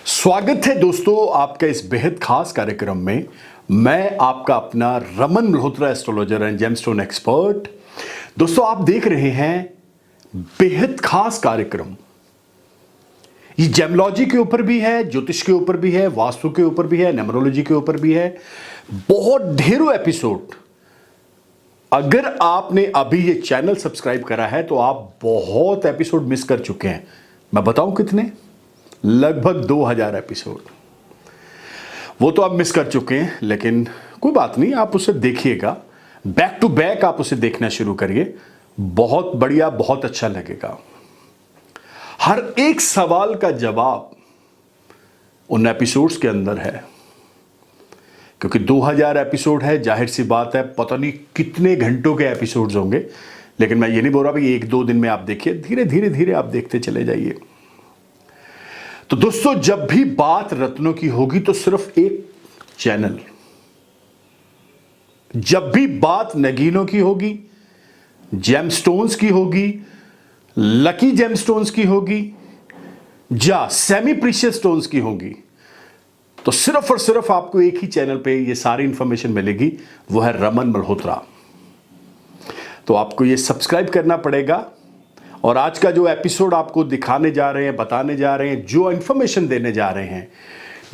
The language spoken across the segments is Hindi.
स्वागत है दोस्तों आपका इस बेहद खास कार्यक्रम में। मैं आपका अपना Raman Malhotra, astrologer and gemstone expert. दोस्तों आप देख रहे हैं बेहद खास कार्यक्रम। ये जेमोलॉजी के ऊपर भी है, ज्योतिष के ऊपर भी है, वास्तु के ऊपर भी है, न्यूमरोलॉजी के ऊपर भी है। बहुत ढेरों एपिसोड। अगर आपने अभी ये चैनल सब्सक्राइब करा है तो आप बहुत एपिसोड मिस कर चुके हैं। मैं बताऊं कितने? लगभग 2000 एपिसोड। वो तो आप मिस कर चुके हैं, लेकिन कोई बात नहीं, आप उसे देखिएगा। बैक टू बैक आप उसे देखना शुरू करिए। बहुत बढ़िया, बहुत अच्छा लगेगा। हर एक सवाल का जवाब उन एपिसोड्स के अंदर है, क्योंकि 2000 एपिसोड है। जाहिर सी बात है, पता नहीं कितने घंटों के एपिसोड्स होंगे, लेकिन मैं ये नहीं बोल रहा भाई 1-2 दिन में आप देखिए। धीरे धीरे धीरे आप देखते चले जाइए। तो दोस्तों, जब भी बात रत्नों की होगी तो सिर्फ एक चैनल। जब भी बात नगीनों की होगी, जेमस्टोन्स की होगी, लकी जेमस्टोन्स की होगी, या सेमी प्रीशियस स्टोन्स की होगी, तो सिर्फ और सिर्फ आपको एक ही चैनल पे ये सारी इंफॉर्मेशन मिलेगी। वो है रमन मल्होत्रा। तो आपको ये सब्सक्राइब करना पड़ेगा। और आज का जो एपिसोड आपको दिखाने जा रहे हैं, बताने जा रहे हैं, जो इंफॉर्मेशन देने जा रहे हैं,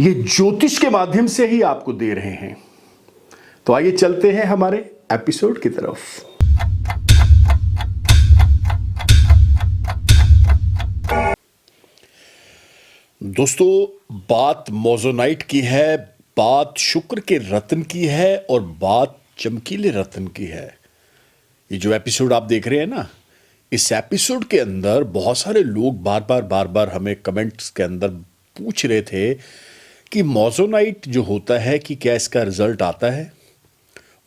ये ज्योतिष के माध्यम से ही आपको दे रहे हैं। तो आइए चलते हैं हमारे एपिसोड की तरफ। दोस्तों, बात मोजोनाइट की है, बात शुक्र के रत्न की है, और बात चमकीले रत्न की है। ये जो एपिसोड आप देख रहे हैं ना, इस एपिसोड के अंदर बहुत सारे लोग बार बार हमें कमेंट्स के अंदर पूछ रहे थे कि मोजोनाइट जो होता है कि क्या इसका रिजल्ट आता है।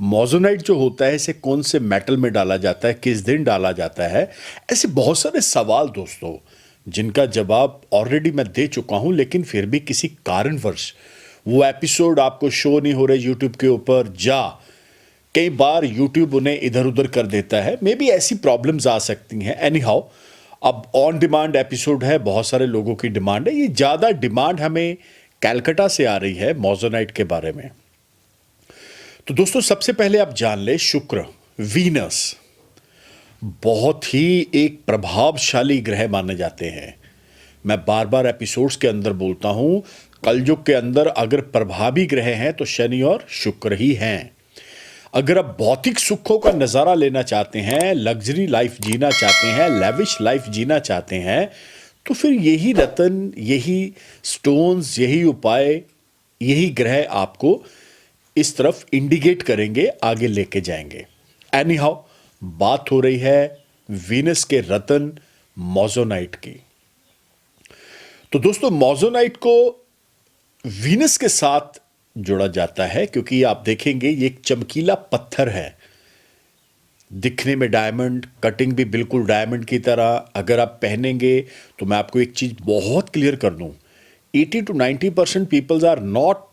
मोजोनाइट जो होता है इसे कौन से मेटल में डाला जाता है, किस दिन डाला जाता है। ऐसे बहुत सारे सवाल दोस्तों, जिनका जवाब ऑलरेडी मैं दे चुका हूं, लेकिन फिर भी किसी कारणवश वो एपिसोड आपको शो नहीं हो रहे यूट्यूब के ऊपर, जा कई बार यूट्यूब उन्हें इधर उधर कर देता है। मे बी ऐसी प्रॉब्लम्स आ सकती हैं। एनी हाउ, अब ऑन डिमांड एपिसोड है, बहुत सारे लोगों की डिमांड है। ये ज़्यादा डिमांड हमें कैलकाटा से आ रही है मोजोनाइट के बारे में। तो दोस्तों, सबसे पहले आप जान ले, शुक्र, वीनस बहुत ही एक प्रभावशाली ग्रह माने जाते हैं। मैं बार बार एपिसोड्स के अंदर बोलता हूं, कलयुग के अंदर अगर प्रभावी ग्रह हैं तो शनि और शुक्र ही हैं। अगर आप भौतिक सुखों का नज़ारा लेना चाहते हैं, लग्जरी लाइफ जीना चाहते हैं, लेविश लाइफ जीना चाहते हैं, तो फिर यही रत्न, यही स्टोन्स, यही उपाय, यही ग्रह आपको इस तरफ इंडिकेट करेंगे, आगे लेके जाएंगे। एनी हाउ, बात हो रही है वीनस के रत्न मोजोनाइट की। तो दोस्तों, मोजोनाइट को वीनस के साथ जोड़ा जाता है, क्योंकि आप देखेंगे ये एक चमकीला पत्थर है, दिखने में डायमंड, कटिंग भी बिल्कुल डायमंड की तरह। अगर आप पहनेंगे तो मैं आपको एक चीज बहुत क्लियर कर दूं, 80 to 90% पीपल्स आर नॉट,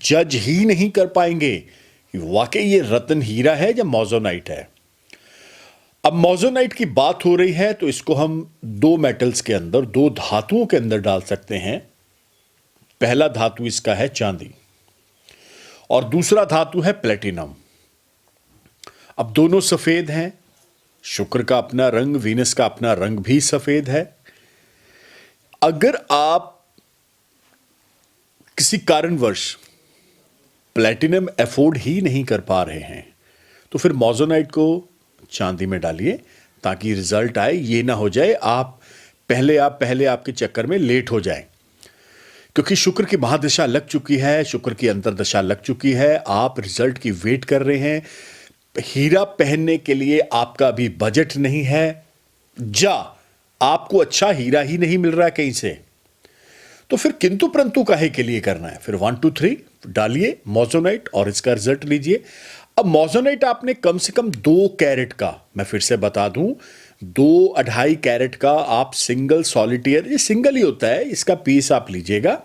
जज ही नहीं कर पाएंगे कि वाकई ये रत्न हीरा है या मोजोनाइट है। अब मोजोनाइट की बात हो रही है तो इसको हम 2 मेटल्स के अंदर, 2 धातुओं के अंदर डाल सकते हैं। पहला धातु इसका है चांदी, और दूसरा धातु है प्लेटिनम। अब दोनों सफेद हैं। शुक्र का अपना रंग, वीनस का अपना रंग भी सफेद है। अगर आप किसी कारणवश प्लेटिनम अफोर्ड ही नहीं कर पा रहे हैं, तो फिर मोजोनाइट को चांदी में डालिए, ताकि रिजल्ट आए। ये ना हो जाए आप पहले आपके चक्कर में लेट हो जाए, क्योंकि शुक्र की महादशा लग चुकी है, शुक्र की अंतरदशा लग चुकी है। आप रिजल्ट की वेट कर रहे हैं। हीरा पहनने के लिए आपका अभी बजट नहीं है, जा आपको अच्छा हीरा ही नहीं मिल रहा है कहीं से, तो फिर किंतु परंतु काहे के लिए करना है। फिर 1 2 3 डालिए मोजोनाइट और इसका रिजल्ट लीजिए। अब मोजोनाइट आपने कम से कम 2 कैरेट का, मैं फिर से बता दूं, 2-2.5 कैरेट का आप सिंगल सॉलिटेयर, ये सिंगल ही होता है, इसका पीस आप लीजिएगा,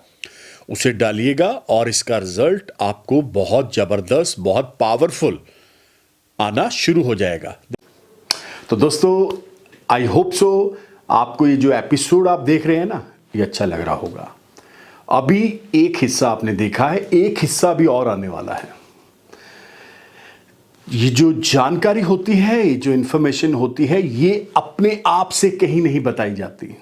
उसे डालिएगा, और इसका रिजल्ट आपको बहुत जबरदस्त, बहुत पावरफुल आना शुरू हो जाएगा। तो दोस्तों, आई होप सो आपको ये जो एपिसोड आप देख रहे हैं ना, ये अच्छा लग रहा होगा। अभी एक हिस्सा आपने देखा है, एक हिस्सा भी और आने वाला है। ये जो जानकारी होती है, ये जो इंफॉर्मेशन होती है, ये अपने आप से कहीं नहीं बताई जाती।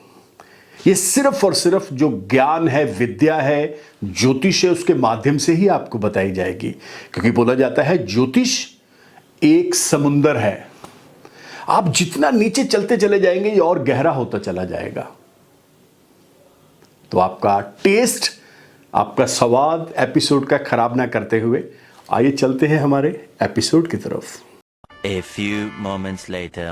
ये सिर्फ और सिर्फ जो ज्ञान है, विद्या है, ज्योतिष है, उसके माध्यम से ही आपको बताई जाएगी। क्योंकि बोला जाता है ज्योतिष एक समुंदर है, आप जितना नीचे चलते चले जाएंगे ये और गहरा होता चला जाएगा। तो आपका टेस्ट, आपका स्वाद एपिसोड का खराब ना करते हुए आइए चलते हैं हमारे एपिसोड की तरफ। A few moments later.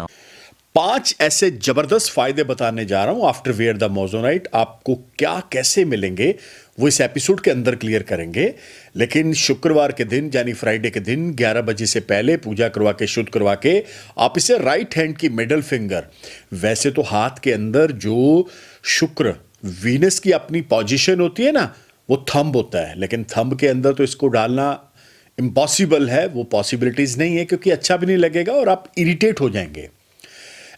5 ऐसे जबरदस्त फायदे बताने जा रहा हूं आफ्टर वेयर द मोजोनाइट। आपको क्या कैसे मिलेंगे वो इस एपिसोड के अंदर क्लियर करेंगे। लेकिन शुक्रवार के दिन यानी फ्राइडे के दिन 11 बजे से पहले पूजा करवा के, शुद्ध करवा के, आप इसे राइट हैंड की मिडल फिंगर, वैसे तो हाथ के अंदर जो शुक्र वीनस की अपनी पोजीशन होती है ना, वो थंब होता है, लेकिन थंब के अंदर तो इसको डालना इम्पॉसिबल है, वो पॉसिबिलिटीज नहीं है, क्योंकि अच्छा भी नहीं लगेगा और आप इरिटेट हो जाएंगे।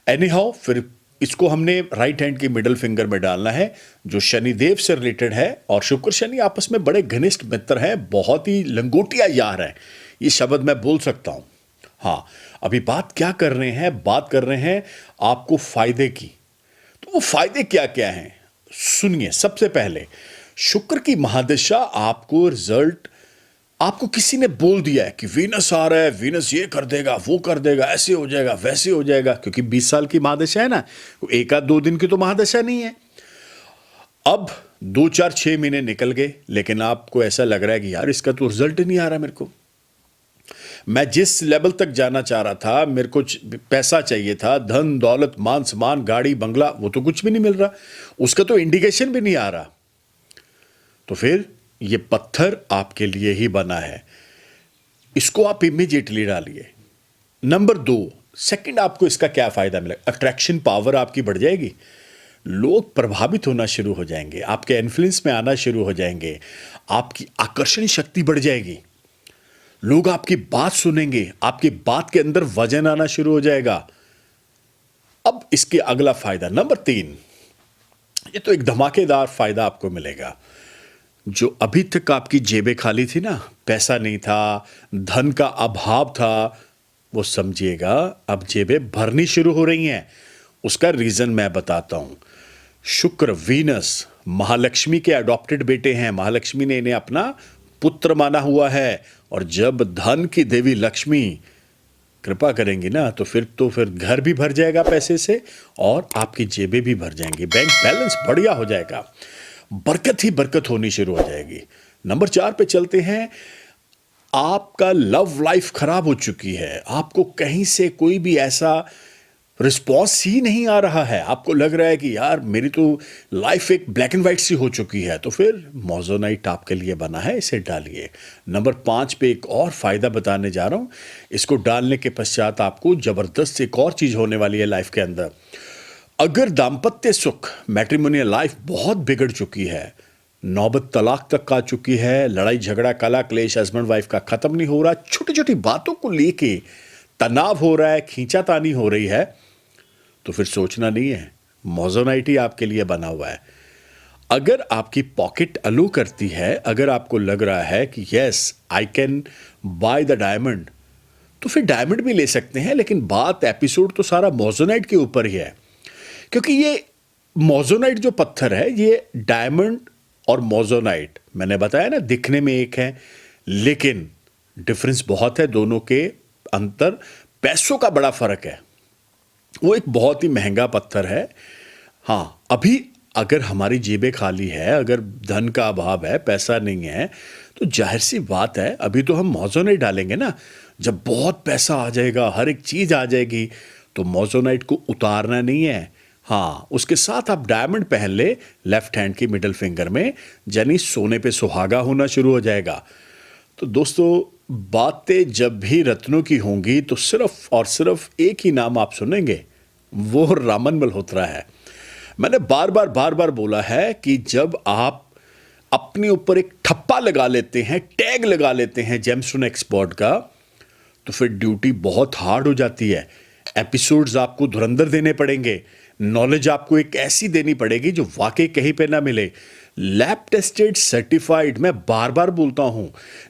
एनीहाउ, फिर इसको हमने राइट हैंड की मिडल फिंगर में डालना है, जो शनिदेव से रिलेटेड है। और शुक्र शनि आपस में बड़े घनिष्ठ मित्र हैं, बहुत ही लंगोटिया यार हैं, ये शब्द मैं बोल सकता हूं। हाँ, अभी बात क्या कर रहे हैं, बात कर रहे हैं आपको फायदे की। तो वो फायदे क्या क्या हैं सुनिए। सबसे पहले, शुक्र की महादशा आपको रिजल्ट, आपको किसी ने बोल दिया है कि वीनस आ रहा है, वीनस ये कर देगा, वो कर देगा, ऐसे हो जाएगा, वैसे हो जाएगा, क्योंकि 20 साल की महादशा है ना, एक आध 2 दिन की तो महादशा नहीं है। अब 2 4 6 महीने निकल गए, लेकिन आपको ऐसा लग रहा है कि यार इसका तो रिजल्ट नहीं आ रहा मेरे को। मैं जिस लेवल तक जाना चाह रहा था, मेरे को पैसा चाहिए था, धन दौलत मान सम्मान गाड़ी बंगला, वो तो कुछ भी नहीं मिल रहा, उसका तो इंडिकेशन भी नहीं आ रहा। तो फिर ये पत्थर आपके लिए ही बना है, इसको आप इमीडिएटली डालिए। नंबर 2, सेकंड, आपको इसका क्या फायदा मिलेगा? अट्रैक्शन पावर आपकी बढ़ जाएगी, लोग प्रभावित होना शुरू हो जाएंगे, आपके इन्फ्लुएंस में आना शुरू हो जाएंगे, आपकी आकर्षण शक्ति बढ़ जाएगी, लोग आपकी बात सुनेंगे, आपकी बात के अंदर वजन आना शुरू हो जाएगा। अब इसके अगला फायदा नंबर 3, ये तो एक धमाकेदार फायदा आपको मिलेगा। जो अभी तक आपकी जेबें खाली थी ना, पैसा नहीं था, धन का अभाव था, वो समझिएगा अब जेबें भरनी शुरू हो रही हैं। उसका रीजन मैं बताता हूं। शुक्र वीनस महालक्ष्मी के अडॉप्टेड बेटे हैं, महालक्ष्मी ने इन्हें अपना पुत्र माना हुआ है, और जब धन की देवी लक्ष्मी कृपा करेंगी ना, तो फिर घर भी भर जाएगा पैसे से, और आपकी जेबें भी भर जाएंगी, बैंक बैलेंस बढ़िया हो जाएगा, बरकत ही बरकत होनी शुरू हो जाएगी। नंबर 4 पे चलते हैं। आपका लव लाइफ खराब हो चुकी है, आपको कहीं से कोई भी ऐसा रिस्पॉन्स ही नहीं आ रहा है, आपको लग रहा है कि यार मेरी तो लाइफ एक ब्लैक एंड वाइट सी हो चुकी है, तो फिर मोजोनाइट आपके लिए बना है, इसे डालिए। नंबर 5 पे एक और फायदा बताने जा रहा हूं। इसको डालने के पश्चात आपको जबरदस्त एक और चीज होने वाली है लाइफ के अंदर। अगर दाम्पत्य सुख, मैट्रिमोनियल लाइफ बहुत बिगड़ चुकी है, नौबत तलाक तक आ चुकी है, लड़ाई झगड़ा काला क्लेश हस्बैंड वाइफ का खत्म नहीं हो रहा, छोटी छोटी बातों को लेके तनाव हो रहा है, खींचातानी हो रही है, तो फिर सोचना नहीं है, मोजोनाइट ही आपके लिए बना हुआ है। अगर आपकी पॉकेट अलो करती है, अगर आपको लग रहा है कि yes I can by the diamond, तो फिर डायमंड भी ले सकते हैं। लेकिन बात एपिसोड तो सारा मोजोनाइट के ऊपर ही है, क्योंकि ये मोजोनाइट जो पत्थर है, ये डायमंड और मोजोनाइट मैंने बताया ना, दिखने में एक है, लेकिन डिफरेंस बहुत है दोनों के अंतर, पैसों का बड़ा फर्क है। वो एक बहुत ही महंगा पत्थर है। हाँ, अभी अगर हमारी जेबें खाली है, अगर धन का अभाव है, पैसा नहीं है, तो जाहिर सी बात है अभी तो हम मोजोनाइट डालेंगे ना। जब बहुत पैसा आ जाएगा, हर एक चीज आ जाएगी, तो मोजोनाइट को उतारना नहीं है। हाँ, उसके साथ आप डायमंड पहन ले लेफ्ट हैंड की मिडल फिंगर में, यानी सोने पे सुहागा होना शुरू हो जाएगा। तो दोस्तों, बातें जब भी रत्नों की होंगी तो सिर्फ और सिर्फ एक ही नाम आप सुनेंगे, वो रामन मल्होत्रा है। मैंने बार बार बोला है कि जब आप अपने ऊपर एक ठप्पा लगा लेते हैं, टैग लगा लेते हैं जेमस्टोन एक्सपर्ट का, तो फिर ड्यूटी बहुत हार्ड हो जाती है। एपिसोड्स आपको धुरंधर देने पड़ेंगे, नॉलेज आपको एक ऐसी देनी पड़ेगी जो वाकई कहीं पे ना मिले। Lab tested certified. मैं बार बार बोलता हूं,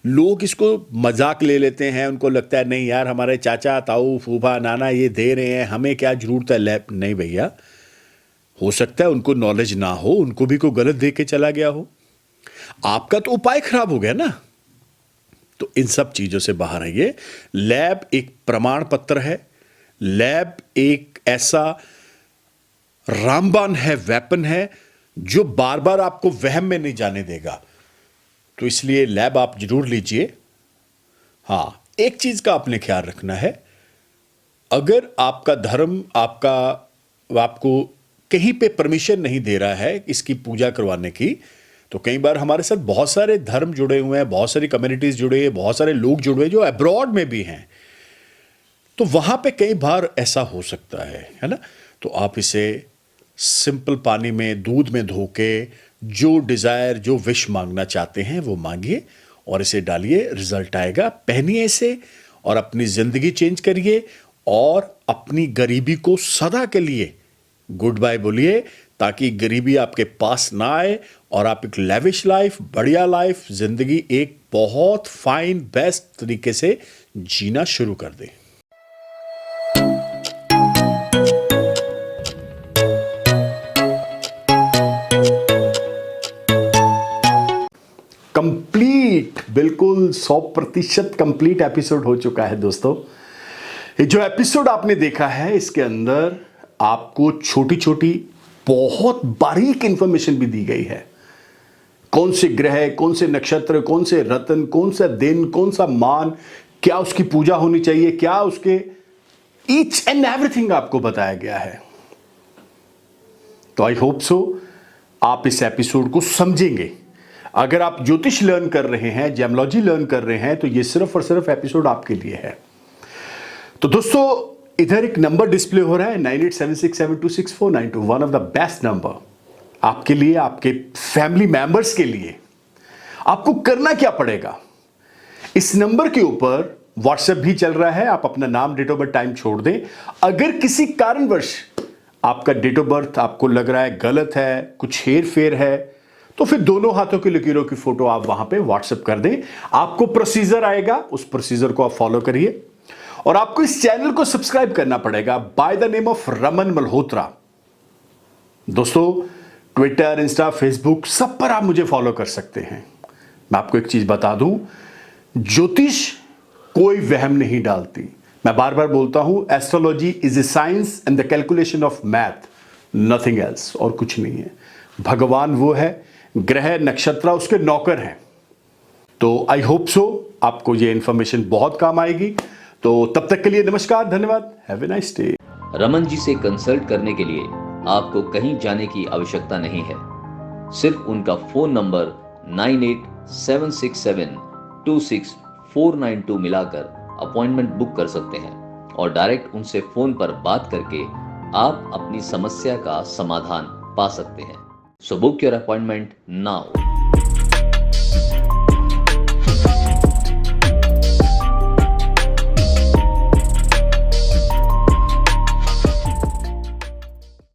लोग इसको मजाक ले लेते हैं, उनको लगता है नहीं यार हमारे चाचा ताऊ फूफा नाना ये दे रहे हैं, हमें क्या जरूरत है लैब। नहीं भैया, हो सकता है उनको नॉलेज ना हो, उनको भी कोई गलत दे के चला गया हो, आपका तो उपाय खराब हो गया ना। तो इन सब चीजों से बाहर आइए। लैब एक प्रमाण पत्र है, लैब एक ऐसा रामबाण है, वेपन है जो बार बार आपको वहम में नहीं जाने देगा। तो इसलिए लैब आप जरूर लीजिए। हां, एक चीज का आपने ख्याल रखना है, अगर आपका धर्म आपको कहीं पे परमिशन नहीं दे रहा है इसकी पूजा करवाने की, तो कई बार हमारे साथ बहुत सारे धर्म जुड़े हुए हैं, बहुत सारी कम्युनिटीज जुड़े हैं, बहुत सारे लोग जुड़े हैं जो अब्रॉड में भी हैं, तो वहां पे कई बार ऐसा हो सकता है ना। तो आप इसे सिंपल पानी में दूध में धो के जो डिजायर जो विश मांगना चाहते हैं वो मांगिए और इसे डालिए, रिजल्ट आएगा। पहनिए इसे और अपनी जिंदगी चेंज करिए और अपनी गरीबी को सदा के लिए गुड बाय बोलिए, ताकि गरीबी आपके पास ना आए और आप एक लेविश लाइफ, बढ़िया लाइफ, जिंदगी एक बहुत फाइन बेस्ट तरीके से जीना शुरू कर दें। कंप्लीट, बिल्कुल 100% कंप्लीट एपिसोड हो चुका है दोस्तों। ये जो एपिसोड आपने देखा है इसके अंदर आपको छोटी छोटी बहुत बारीक इंफॉर्मेशन भी दी गई है। कौन से ग्रह, कौन से नक्षत्र, कौन से रत्न, कौन सा दिन, कौन सा मान, क्या उसकी पूजा होनी चाहिए, क्या उसके ईच एंड एवरीथिंग आपको बताया गया है। तो आई होप सो आप इस एपिसोड को समझेंगे। अगर आप ज्योतिष लर्न कर रहे हैं, जेमोलॉजी लर्न कर रहे हैं, तो ये सिर्फ और सिर्फ एपिसोड आपके लिए है। तो दोस्तों इधर एक नंबर डिस्प्ले हो रहा है 9876726492, one of the best number आपके लिए, आपके फैमिली मेंबर्स के लिए। आपको करना क्या पड़ेगा, इस नंबर के ऊपर व्हाट्सएप भी चल रहा है, आप अपना नाम, डेट ऑफ बर्थ, टाइम छोड़ दें। अगर किसी कारणवश आपका डेट ऑफ बर्थ आपको लग रहा है गलत है, कुछ हेर फेर है, तो फिर दोनों हाथों की लकीरों की फोटो आप वहां पे व्हाट्सएप कर दें। आपको प्रोसीजर आएगा, उस प्रोसीजर को आप फॉलो करिए और आपको इस चैनल को सब्सक्राइब करना पड़ेगा by the name of Raman Malhotra. दोस्तों ट्विटर, इंस्टा, फेसबुक सब पर आप मुझे फॉलो कर सकते हैं। मैं आपको एक चीज बता दूं, ज्योतिष कोई वहम नहीं डालती। मैं बार बार बोलता हूं, astrology is a science and the calculation of math, nothing else, और कुछ नहीं है। भगवान वो है, ग्रह नक्षत्र उसके नौकर हैं। तो आई होप सो आपको ये इंफॉर्मेशन बहुत काम आएगी। तो तब तक के लिए नमस्कार, धन्यवाद, have a nice day. Raman ji से कंसल्ट करने के लिए आपको कहीं जाने की आवश्यकता नहीं है। सिर्फ उनका फोन नंबर 9876726492 मिलाकर अपॉइंटमेंट बुक कर सकते हैं और डायरेक्ट उनसे फोन पर बात करके आप अपनी समस्या का समाधान पा सकते हैं। So book your appointment now.